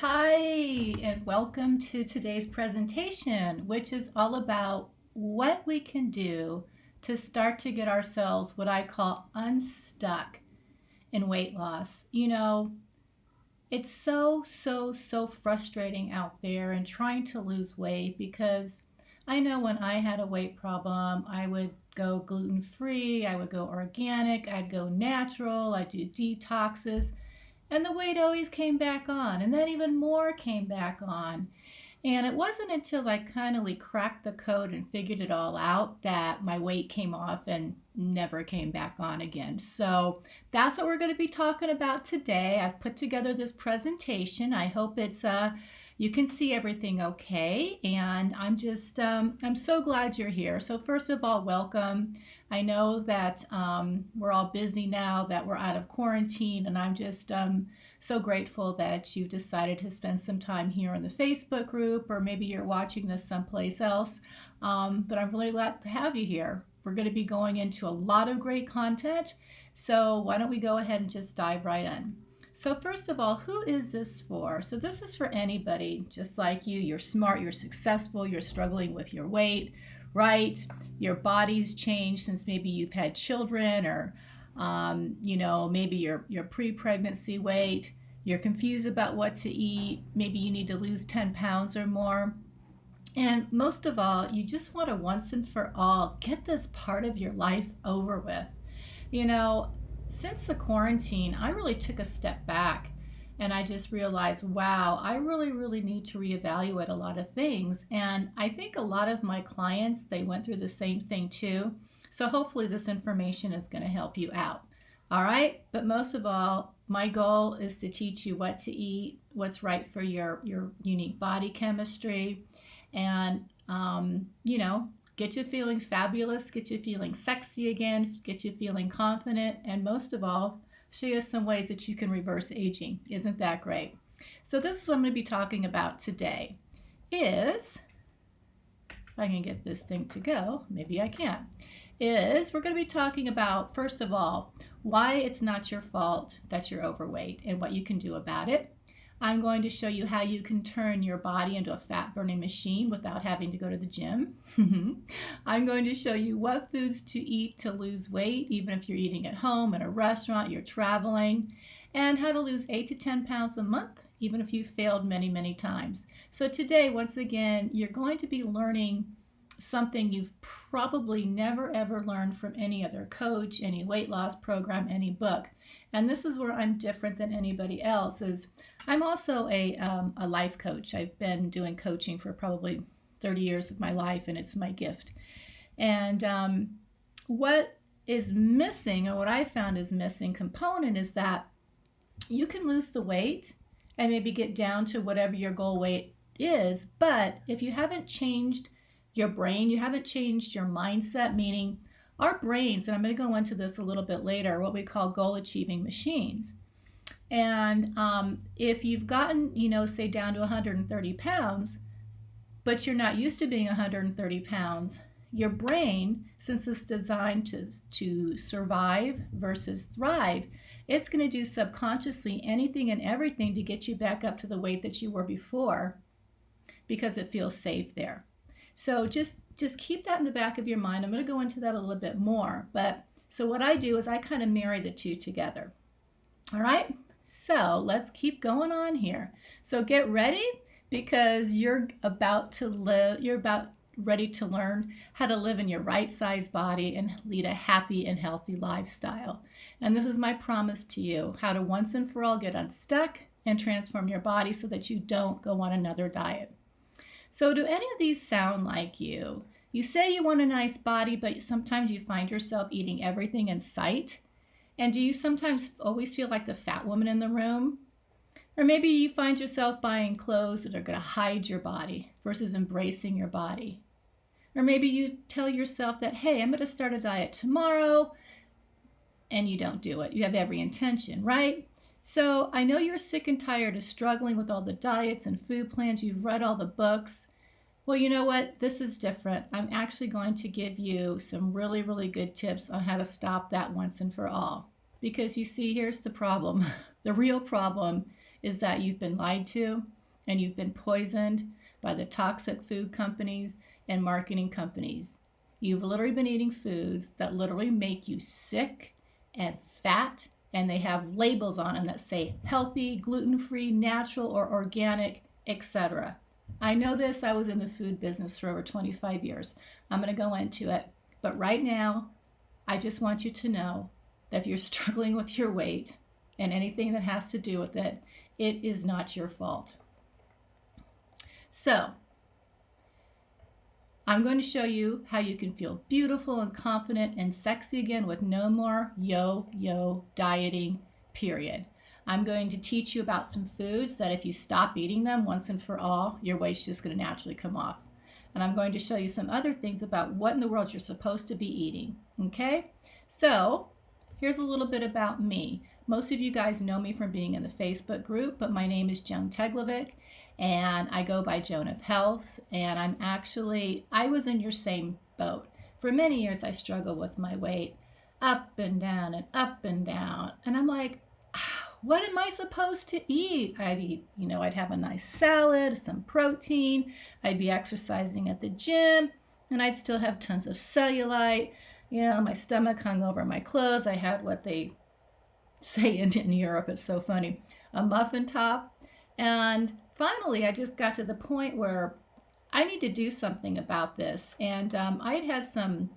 Hi, and welcome to today's presentation, which is all about what we can do to start to get ourselves what I call unstuck in weight loss. It's so frustrating out there and trying to lose weight because I know when I had a weight problem, I would go gluten free, I would go organic, I'd go natural, I'd do detoxes. And the weight always came back on, and then even more came back on. And it wasn't until I kind of cracked the code and figured it all out that my weight came off and never came back on again. So that's what we're going to be talking about today. I've put together this presentation. I hope you can see everything okay. And I'm so glad you're here. So first of all, welcome. I know that we're all busy now that we're out of quarantine, and I'm just so grateful that you've decided to spend some time here in the Facebook group, or maybe you're watching this someplace else. But I'm really glad to have you here. We're going to be going into a lot of great content, so why don't we go ahead and just dive right in. So first of all, who is this for? So this is for anybody just like you. You're smart, you're successful, you're struggling with your weight, right? Your body's changed since maybe you've had children, or maybe your pre-pregnancy weight. You're confused about what to eat. Maybe you need to lose 10 pounds or more. And most of all, you just want to once and for all get this part of your life over with. Since the quarantine, I really took a step back and I just realized, wow, I really need to reevaluate a lot of things. And I think a lot of my clients, they went through the same thing too. So hopefully this information is going to help you out. All right. But most of all, my goal is to teach you what to eat, what's right for your unique body chemistry, and, get you feeling fabulous, get you feeling sexy again, get you feeling confident, and most of all, show you some ways that you can reverse aging. Isn't that great? So this is what I'm going to be talking about today if I can get this thing to go, maybe I can, we're going to be talking about, first of all, why it's not your fault that you're overweight and what you can do about it. I'm going to show you how you can turn your body into a fat-burning machine without having to go to the gym. I'm going to show you what foods to eat to lose weight, even if you're eating at home, in a restaurant, you're traveling, and how to lose 8 to 10 pounds a month, even if you failed many times. So today, once again, you're going to be learning something you've probably never ever learned from any other coach, any weight loss program, any book. And this is where I'm different than anybody else. I'm also a life coach. I've been doing coaching for probably 30 years of my life, and it's my gift. And what is missing, or what I found is missing component, is that you can lose the weight and maybe get down to whatever your goal weight is, but if you haven't changed your brain, you haven't changed your mindset, meaning our brains, and I'm going to go into this a little bit later, are what we call goal achieving machines. And if you've gotten, say down to 130 pounds, but you're not used to being 130 pounds, your brain, since it's designed to survive versus thrive, it's going to do subconsciously anything and everything to get you back up to the weight that you were before, because it feels safe there. So just keep that in the back of your mind. I'm going to go into that a little bit more. But so what I do is I kind of marry the two together. All right. So let's keep going on here. So get ready, because you're about ready to learn how to live in your right size body and lead a happy and healthy lifestyle. And this is my promise to you, how to once and for all get unstuck and transform your body so that you don't go on another diet. So do any of these sound like you? You say you want a nice body, but sometimes you find yourself eating everything in sight. And do you sometimes always feel like the fat woman in the room? Or maybe you find yourself buying clothes that are going to hide your body versus embracing your body. Or maybe you tell yourself that, hey, I'm going to start a diet tomorrow, and you don't do it. You have every intention, right? So I know you're sick and tired of struggling with all the diets and food plans. You've read all the books. Well, you know what? This is different. I'm actually going to give you some really good tips on how to stop that once and for all. Because you see, here's the problem. The real problem is that you've been lied to and you've been poisoned by the toxic food companies and marketing companies. You've literally been eating foods that literally make you sick and fat, and they have labels on them that say healthy, gluten-free, natural, or organic, etc. I know this. I was in the food business for over 25 years. I'm going to go into it. But right now, I just want you to know that if you're struggling with your weight and anything that has to do with it, it is not your fault. So, I'm going to show you how you can feel beautiful and confident and sexy again with no more yo-yo dieting, period. I'm going to teach you about some foods that if you stop eating them once and for all, your weight's just going to naturally come off. And I'm going to show you some other things about what in the world you're supposed to be eating. Okay? So, here's a little bit about me. Most of you guys know me from being in the Facebook group, but my name is Joan and I go by Joan of Health, and I was in your same boat. For many years, I struggled with my weight, up and down and up and down. And I'm like, what am I supposed to eat? I'd have a nice salad, some protein. I'd be exercising at the gym, and I'd still have tons of cellulite. My stomach hung over my clothes. I had what they say in Europe, it's so funny, a muffin top. And finally, I just got to the point where I need to do something about this. And I had some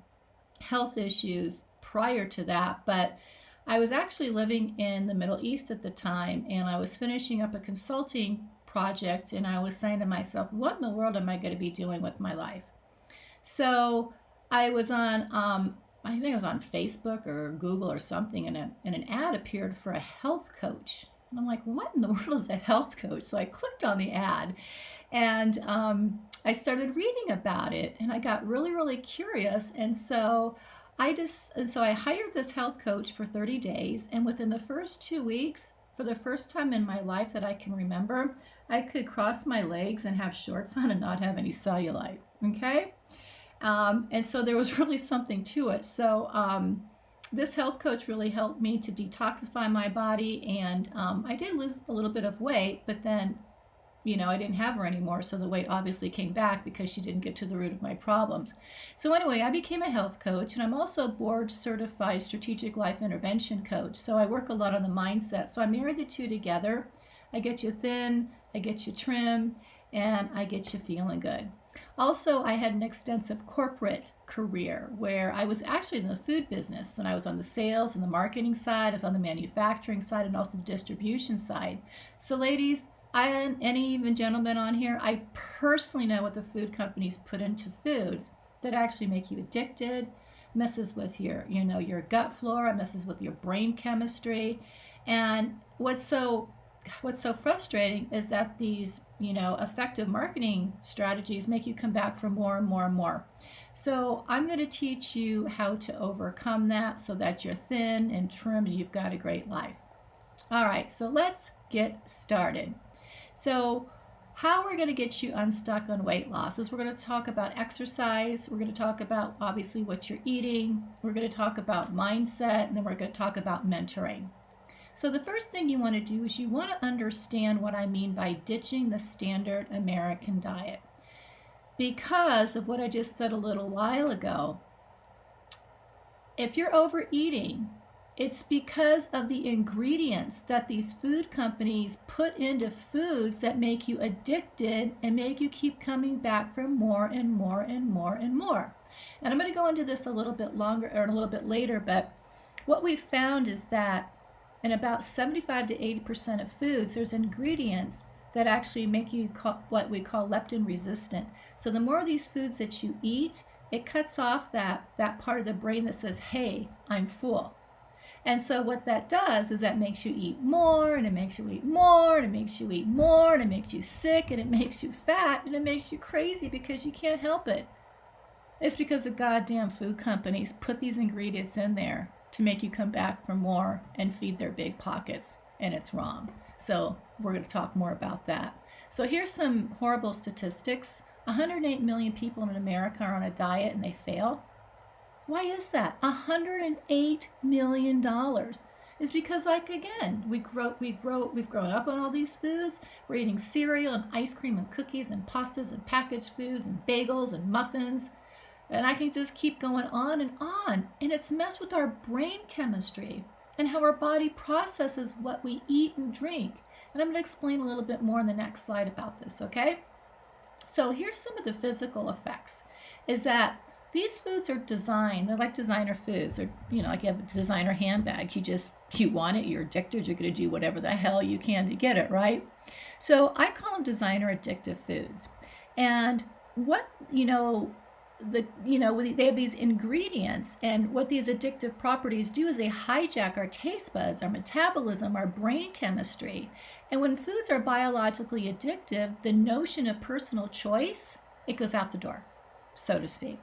health issues prior to that, but I was actually living in the Middle East at the time, and I was finishing up a consulting project, and I was saying to myself, what in the world am I going to be doing with my life? So I was on, I think it was on Facebook or Google or something, and an ad appeared for a health coach. And I'm like, what in the world is a health coach? So I clicked on the ad, and I started reading about it, and I got really, really curious. And so I hired this health coach for 30 days, and within the first 2 weeks, for the first time in my life that I can remember, I could cross my legs and have shorts on and not have any cellulite. Okay? And so there was really something to it. So this health coach really helped me to detoxify my body, and I did lose a little bit of weight, but then I didn't have her anymore, so the weight obviously came back because she didn't get to the root of my problems. So anyway, I became a health coach, and I'm also a board certified strategic life intervention coach. So I work a lot on the mindset. So I married the two together. I get you thin, I get you trim, and I get you feeling good. Also, I had an extensive corporate career where I was actually in the food business, and I was on the sales and the marketing side, I was on the manufacturing side, and also the distribution side. So ladies, and even gentlemen on here, I personally know what the food companies put into foods that actually make you addicted, messes with your gut flora, messes with your brain chemistry. And what's so frustrating is that these, effective marketing strategies make you come back for more and more and more. So I'm going to teach you how to overcome that so that you're thin and trim and you've got a great life. All right, so let's get started. So how we're going to get you unstuck on weight loss is we're going to talk about exercise. We're going to talk about obviously what you're eating. We're going to talk about mindset, and then we're going to talk about mentoring. So the first thing you want to do is you want to understand what I mean by ditching the standard American diet. Because of what I just said a little while ago, if you're overeating, it's because of the ingredients that these food companies put into foods that make you addicted and make you keep coming back for more and more and more and more. And I'm going to go into this a little bit longer or a little bit later, but what we've found is that in about 75 to 80% of foods, there's ingredients that actually make you what we call leptin resistant. So the more of these foods that you eat, it cuts off that part of the brain that says, hey, I'm full. And so what that does is that makes you eat more, and it makes you eat more, and it makes you eat more, and it makes you sick, and it makes you fat, and it makes you crazy because you can't help it. It's because the goddamn food companies put these ingredients in there to make you come back for more and feed their big pockets, and it's wrong. So we're going to talk more about that. So here's some horrible statistics. 108 million people in America are on a diet and they fail. Why is that? $108 million. is because, like, again, we've grown up on all these foods. We're eating cereal and ice cream and cookies and pastas and packaged foods and bagels and muffins. And I can just keep going on and on. And it's messed with our brain chemistry and how our body processes what we eat and drink. And I'm going to explain a little bit more in the next slide about this, okay? So here's some of the physical effects, is that these foods are designed, they're like designer foods. They're, like you have a designer handbag. You want it, you're addicted, you're going to do whatever the hell you can to get it, right? So I call them designer addictive foods. And what, they have these ingredients, and what these addictive properties do is they hijack our taste buds, our metabolism, our brain chemistry. And when foods are biologically addictive, the notion of personal choice, it goes out the door, so to speak.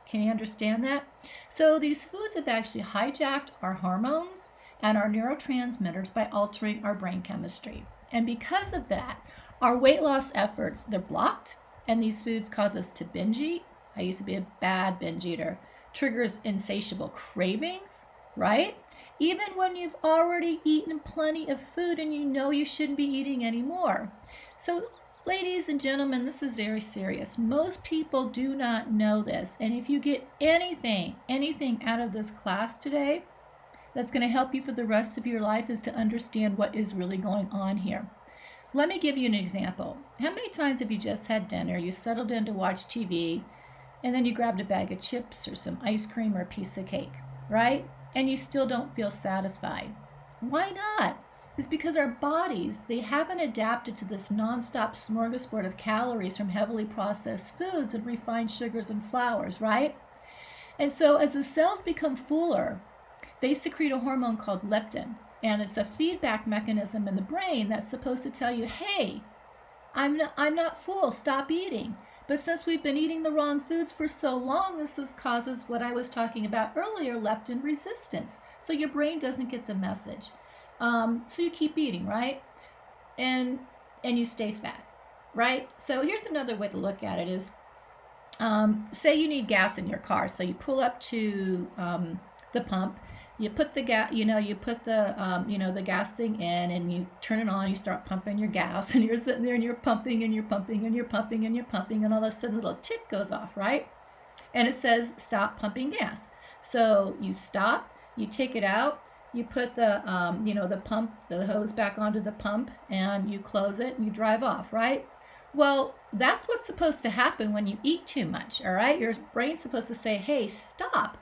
Can you understand that? So these foods have actually hijacked our hormones and our neurotransmitters by altering our brain chemistry. And because of that, our weight loss efforts, they're blocked, and these foods cause us to binge eat. I used to be a bad binge eater. Triggers insatiable cravings, right? Even when you've already eaten plenty of food and you know you shouldn't be eating anymore. So, ladies and gentlemen, this is very serious. Most people do not know this. And if you get anything out of this class today that's going to help you for the rest of your life, is to understand what is really going on here. Let me give you an example. How many times have you just had dinner, you settled in to watch TV, and then you grabbed a bag of chips or some ice cream or a piece of cake, right? And you still don't feel satisfied. Why not? It's because our bodies, they haven't adapted to this nonstop smorgasbord of calories from heavily processed foods and refined sugars and flours, right? And so as the cells become fuller, they secrete a hormone called leptin. And it's a feedback mechanism in the brain that's supposed to tell you, hey, I'm not full, stop eating. But since we've been eating the wrong foods for so long, this causes what I was talking about earlier, leptin resistance. So your brain doesn't get the message. So you keep eating, right? And you stay fat, right? So here's another way to look at it is, say you need gas in your car. So you pull up to the pump. You put the gas, the gas thing in, and you turn it on. You start pumping your gas, and you're sitting there and you're pumping and you're pumping and you're pumping and you're pumping, and all of a sudden a little tick goes off, right? And it says stop pumping gas. So you stop, you take it out, you put the the hose back onto the pump, and you close it and you drive off, right? Well, that's what's supposed to happen when you eat too much, all right? Your brain's supposed to say, hey, stop,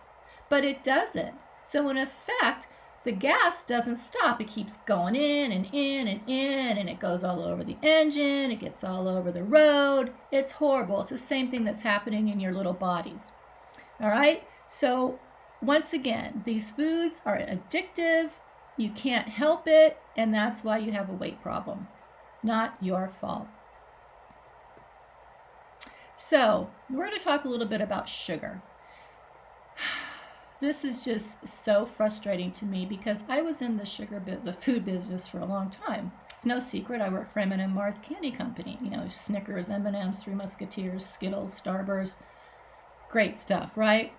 but it doesn't. So in effect, the gas doesn't stop. It keeps going in and in and in, and it goes all over the engine. It gets all over the road. It's horrible. It's the same thing that's happening in your little bodies. All right? So once again, these foods are addictive. You can't help it, and that's why you have a weight problem. Not your fault. So we're going to talk a little bit about sugar. This is just so frustrating to me because I was in the food business for a long time. It's no secret. I worked for M&M Mars Candy Company. Snickers, M&M's, Three Musketeers, Skittles, Starburst. Great stuff, right?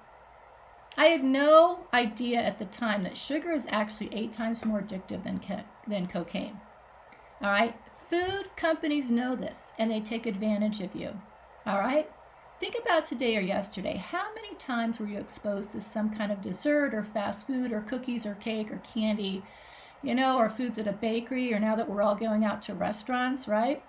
I had no idea at the time that sugar is actually 8 times more addictive than cocaine. All right? Food companies know this, and they take advantage of you. All right? Think about today or yesterday. How many times were you exposed to some kind of dessert or fast food or cookies or cake or candy, or foods at a bakery, or now that we're all going out to restaurants, right?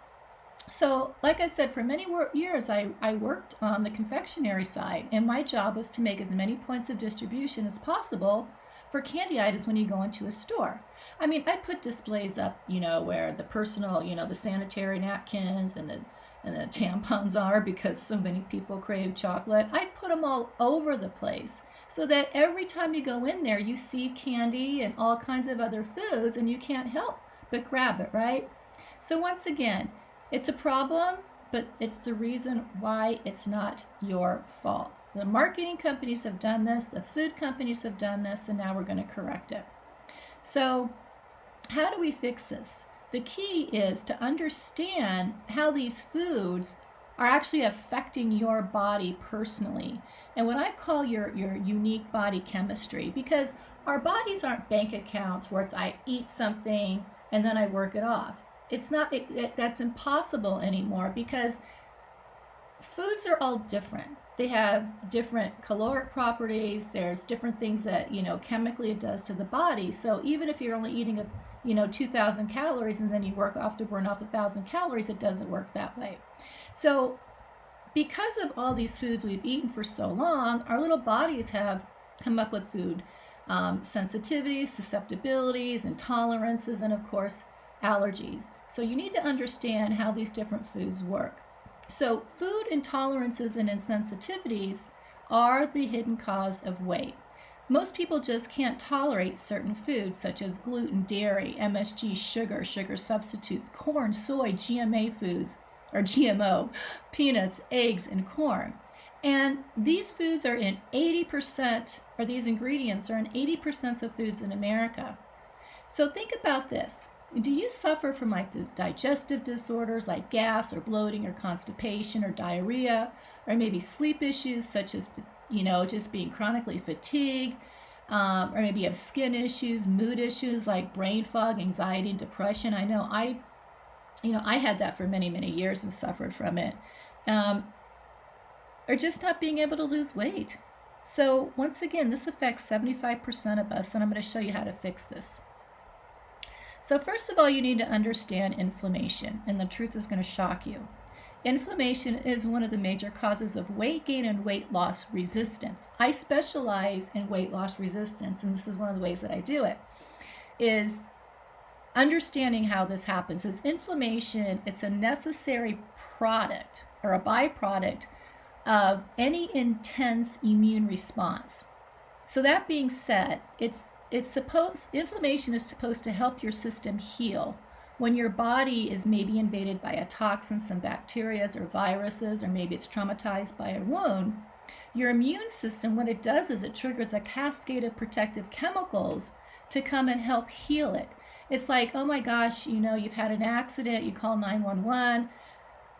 So, like I said, for many years, I worked on the confectionery side, and my job was to make as many points of distribution as possible for candy items when you go into a store. I mean, I'd put displays up, where the personal, the sanitary napkins and the tampons are because so many people crave chocolate. I'd put them all over the place so that every time you go in there, you see candy and all kinds of other foods, and you can't help but grab it, right? So once again, it's a problem, but it's the reason why it's not your fault. The marketing companies have done this, the food companies have done this, and now we're going to correct it. So how do we fix this? The key is to understand how these foods are actually affecting your body personally, and what I call your unique body chemistry, because Our bodies aren't bank accounts where it's I eat something and then I work it off. It's not, that's impossible anymore because foods are all different. They have different caloric properties. There's different things that, chemically it does to the body. So even if you're only eating 2,000 calories and then you work off to burn off 1,000 calories, it doesn't work that way. So because of all these foods we've eaten for so long, our little bodies have come up with food sensitivities, susceptibilities, intolerances, and of course, allergies. So you need to understand how these different foods work. So food intolerances and insensitivities are the hidden cause of weight. Most people just can't tolerate certain foods such as gluten, dairy, MSG, sugar substitutes, corn, soy, GMO foods, or GMO, peanuts, eggs, and corn. And these foods are in 80%, or these ingredients are in 80% of foods in America. So think about this. Do you suffer from digestive disorders like gas or bloating or constipation or diarrhea, or maybe sleep issues such as, just being chronically fatigued, or maybe you have skin issues, mood issues like brain fog, anxiety, and depression? I know I had that for many, many years and suffered from it. Or just not being able to lose weight. So once again, this affects 75% of us, and I'm going to show you how to fix this. So first of all, you need to understand inflammation, and the truth is going to shock you. Inflammation is one of the major causes of weight gain and weight loss resistance. I specialize in weight loss resistance, and this is one of the ways that I do it, is understanding how this happens. Is inflammation, it's a necessary product or a byproduct of any intense immune response. So that being said, inflammation is supposed to help your system heal when your body is maybe invaded by a toxin, some bacteria or viruses, or maybe it's traumatized by a wound. Your immune system, what it does is it triggers a cascade of protective chemicals to come and help heal it. It's like, oh my gosh, you've had an accident, you call 911,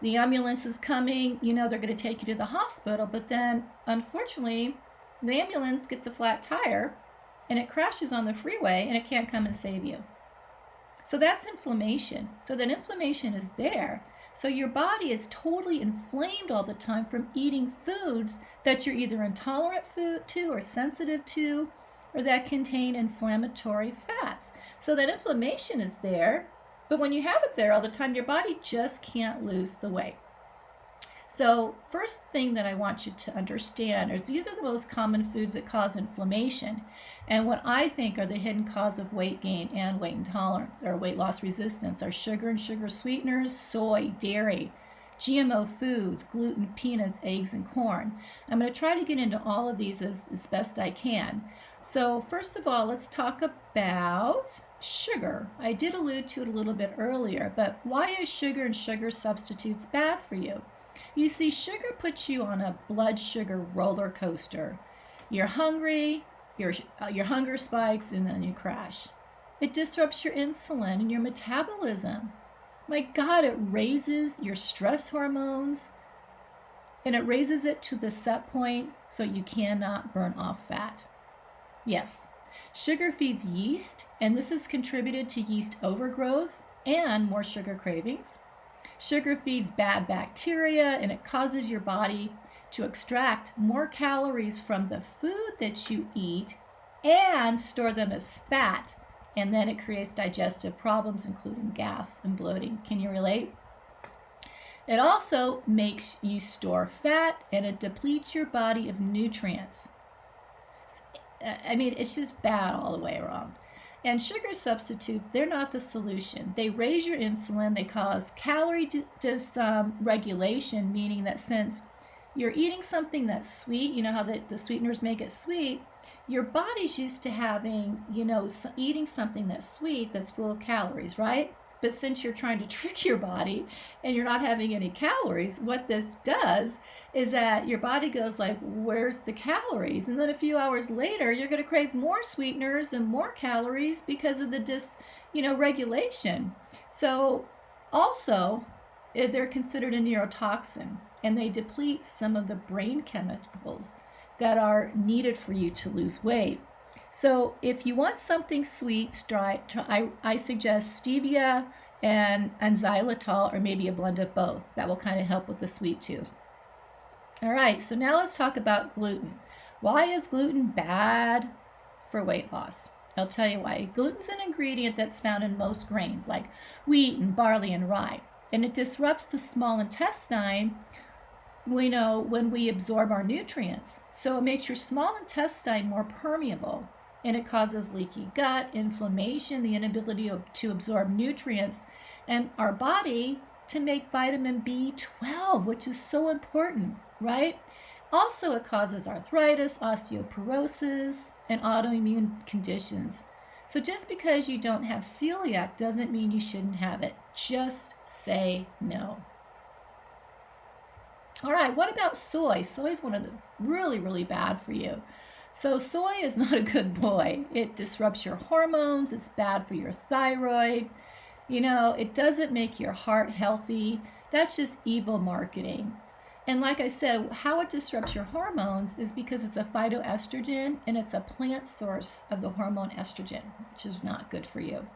the ambulance is coming, they're going to take you to the hospital, but then unfortunately, the ambulance gets a flat tire and it crashes on the freeway and it can't come and save you. So that's inflammation. So that inflammation is there. So your body is totally inflamed all the time from eating foods that you're either intolerant to or sensitive to, or that contain inflammatory fats. So that inflammation is there, but when you have it there all the time, your body just can't lose the weight. So first thing that I want you to understand is these are the most common foods that cause inflammation, and what I think are the hidden cause of weight gain and weight intolerance or weight loss resistance are sugar and sugar sweeteners, soy, dairy, GMO foods, gluten, peanuts, eggs, and corn. I'm going to try to get into all of these as best I can. So first of all, let's talk about sugar. I did allude to it a little bit earlier, but why is sugar and sugar substitutes bad for you? You see, sugar puts you on a blood sugar roller coaster. You're hungry, your hunger spikes, and then you crash. It disrupts your insulin and your metabolism. My God, it raises your stress hormones, and it raises it to the set point so you cannot burn off fat. Yes, sugar feeds yeast, and this has contributed to yeast overgrowth and more sugar cravings. Sugar feeds bad bacteria, and it causes your body to extract more calories from the food that you eat and store them as fat, and then it creates digestive problems, including gas and bloating. Can you relate? It also makes you store fat, and it depletes your body of nutrients. I mean, it's just bad all the way around. And sugar substitutes, they're not the solution. They raise your insulin, they cause calorie dysregulation, meaning that since you're eating something that's sweet, you know how the sweeteners make it sweet, your body's used to having, eating something that's sweet, that's full of calories, right? But since you're trying to trick your body and you're not having any calories, what this does is that your body goes like, where's the calories? And then a few hours later, you're going to crave more sweeteners and more calories because of the regulation. So also, they're considered a neurotoxin, and they deplete some of the brain chemicals that are needed for you to lose weight. So if you want something sweet, I suggest stevia and xylitol, or maybe a blend of both. That will kind of help with the sweet tooth. All right, so now let's talk about gluten. Why is gluten bad for weight loss? I'll tell you why. Gluten's an ingredient that's found in most grains like wheat and barley and rye, and it disrupts the small intestine when we absorb our nutrients. So it makes your small intestine more permeable, and it causes leaky gut, inflammation, the inability to absorb nutrients, and our body to make vitamin B12, which is so important, right? Also, it causes arthritis, osteoporosis, and autoimmune conditions. So just because you don't have celiac doesn't mean you shouldn't have it. Just say no. All right, what about soy? Soy is one of the really, really bad for you. So soy is not a good boy. It disrupts your hormones. It's bad for your thyroid. It doesn't make your heart healthy. That's just evil marketing. And like I said, how it disrupts your hormones is because it's a phytoestrogen, and it's a plant source of the hormone estrogen, which is not good for you.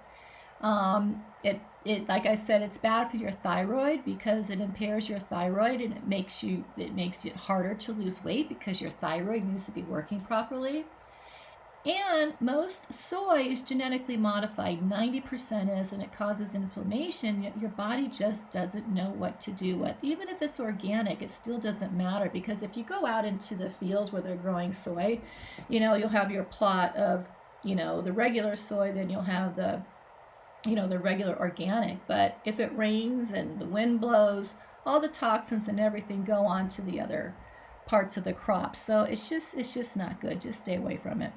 Like I said, it's bad for your thyroid because it impairs your thyroid, and it makes it harder to lose weight because your thyroid needs to be working properly. And most soy is genetically modified, 90% is, and it causes inflammation. Yet your body just doesn't know what to do with. Even if it's organic, it still doesn't matter, because if you go out into the fields where they're growing soy, you'll have your plot of, the regular soy, then you'll have the regular organic. But if it rains and the wind blows, all the toxins and everything go on to the other parts of the crop. So it's just not good. Just stay away from it.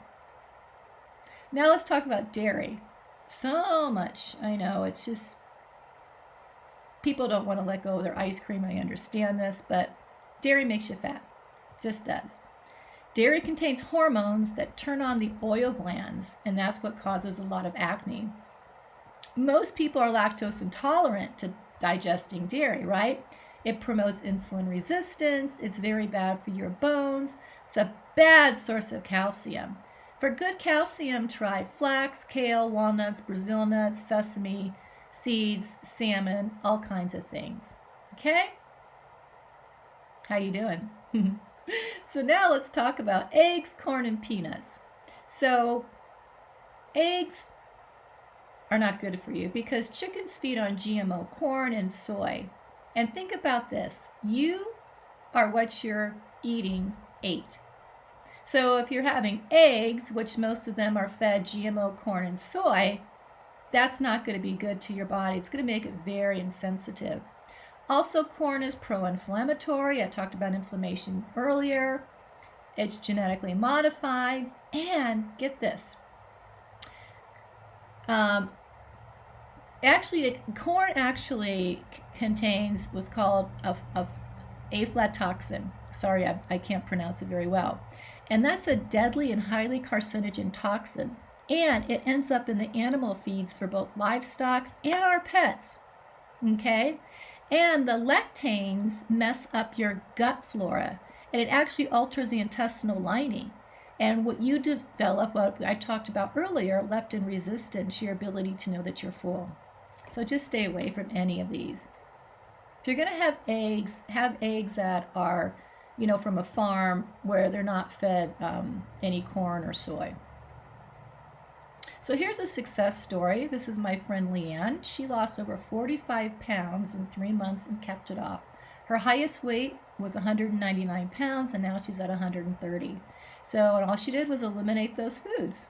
Now let's talk about dairy. So much, I know, it's just, people don't want to let go of their ice cream. I understand this, but dairy makes you fat. Just does. Dairy contains hormones that turn on the oil glands, and that's what causes a lot of acne. Most people are lactose intolerant to digesting dairy, right? It promotes insulin resistance. It's very bad for your bones. It's a bad source of calcium. For good calcium, try flax, kale, walnuts, Brazil nuts, sesame seeds, salmon, all kinds of things. Okay? How you doing? So now let's talk about eggs, corn, and peanuts. So eggs are not good for you because chickens feed on GMO corn and soy. And think about this. You are what you're ate. So if you're having eggs, which most of them are fed GMO corn and soy, that's not going to be good to your body. It's going to make it very insensitive. Also, corn is pro-inflammatory. I talked about inflammation earlier. It's genetically modified. And get this. Corn actually contains what's called aflatoxin. Sorry, I can't pronounce it very well. And that's a deadly and highly carcinogen toxin. And it ends up in the animal feeds for both livestock and our pets. Okay? And the lectins mess up your gut flora. And it actually alters the intestinal lining. And what you develop, what I talked about earlier, leptin resistance, your ability to know that you're full. So just stay away from any of these. If you're going to have eggs that are, from a farm where they're not fed any corn or soy. So here's a success story. This is my friend Leanne. She lost over 45 pounds in 3 months and kept it off. Her highest weight was 199 pounds, and now she's at 130. So and all she did was eliminate those foods.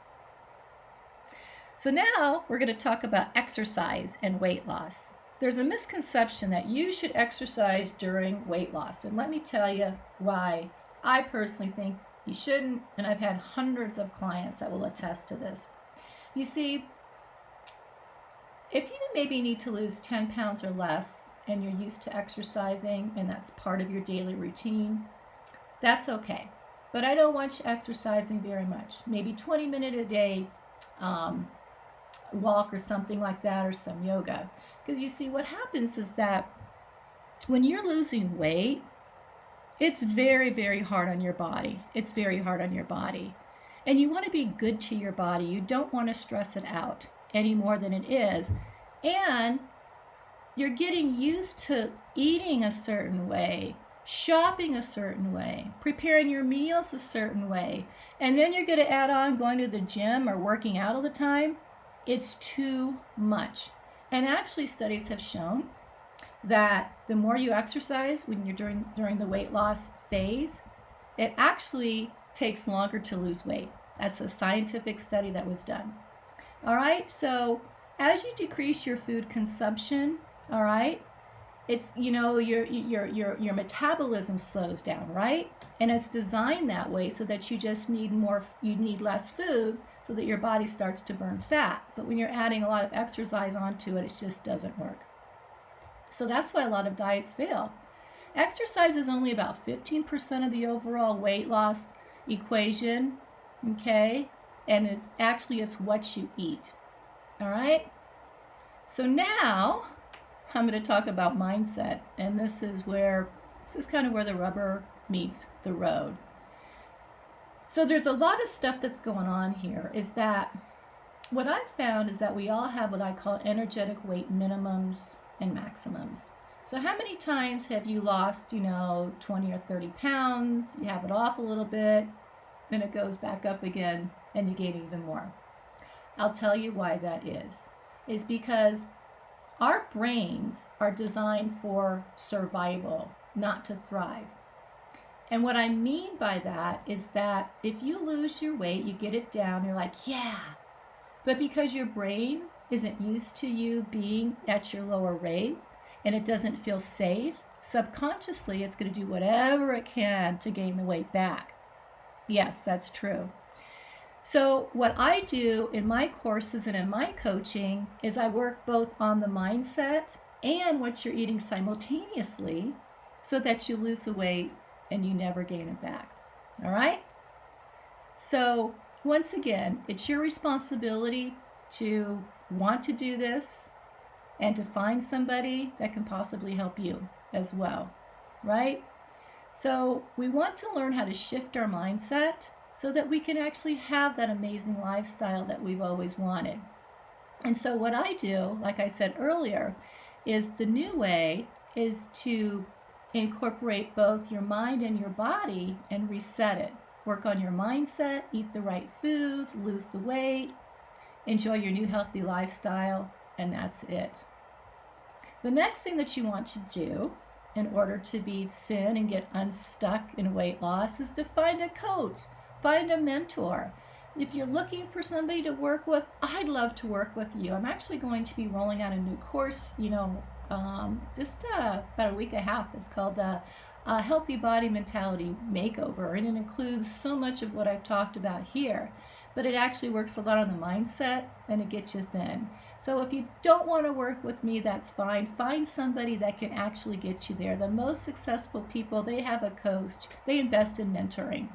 So now we're going to talk about exercise and weight loss. There's a misconception that you should exercise during weight loss. And let me tell you why I personally think you shouldn't. And I've had hundreds of clients that will attest to this. You see, if you maybe need to lose 10 pounds or less and you're used to exercising and that's part of your daily routine, that's okay. But I don't want you exercising very much. Maybe 20 minutes a day walk or something like that, or some yoga. Because you see, what happens is that when you're losing weight, it's very, very hard on your body. It's very hard on your body. And you want to be good to your body. You don't want to stress it out any more than it is. And you're getting used to eating a certain way, shopping a certain way, preparing your meals a certain way, and then you're going to add on going to the gym or working out all the time. It's too much. And actually, studies have shown that the more you exercise when you're during the weight loss phase, it actually takes longer to lose weight. That's a scientific study that was done. All right, so as you decrease your food consumption, all right, it's, your metabolism slows down, right? And it's designed that way so that you need less food so that your body starts to burn fat. But when you're adding a lot of exercise onto it, it just doesn't work. So that's why a lot of diets fail. Exercise is only about 15% of the overall weight loss equation, okay? And it's what you eat, all right? So now I'm going to talk about mindset, and this is kind of where the rubber meets the road. So there's a lot of stuff that's going on here. Is that what I've found is that we all have what I call energetic weight minimums and maximums. So how many times have you lost, 20 or 30 pounds, you have it off a little bit, then it goes back up again, and you gain even more? I'll tell you why that is because our brains are designed for survival, not to thrive. And what I mean by that is that if you lose your weight, you get it down, you're like, yeah. But because your brain isn't used to you being at your lower rate and it doesn't feel safe, subconsciously it's going to do whatever it can to gain the weight back. Yes, that's true. So what I do in my courses and in my coaching is I work both on the mindset and what you're eating simultaneously so that you lose the weight and you never gain it back. All right? So once again, it's your responsibility to want to do this and to find somebody that can possibly help you as well, right? So we want to learn how to shift our mindset so that we can actually have that amazing lifestyle that we've always wanted. And so what I do, like I said earlier, is the new way is to incorporate both your mind and your body and reset it. Work on your mindset, eat the right foods, lose the weight, enjoy your new healthy lifestyle, and that's it. The next thing that you want to do in order to be thin and get unstuck in weight loss is to find a coach. Find a mentor. If you're looking for somebody to work with, I'd love to work with you. I'm actually going to be rolling out a new course, just about a week and a half. It's called the Healthy Body Mentality Makeover, and it includes so much of what I've talked about here. But it actually works a lot on the mindset, and it gets you thin. So if you don't want to work with me, that's fine. Find somebody that can actually get you there. The most successful people, they have a coach. They invest in mentoring.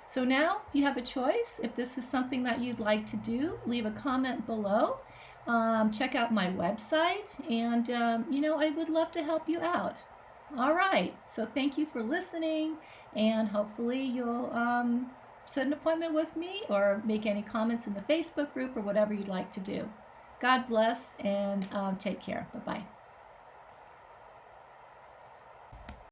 So now you have a choice. If this is something that you'd like to do, leave a comment below. Check out my website, and I would love to help you out. All right, so thank you for listening, and hopefully you'll set an appointment with me or make any comments in the Facebook group or whatever you'd like to do. God bless, and take care. Bye-bye.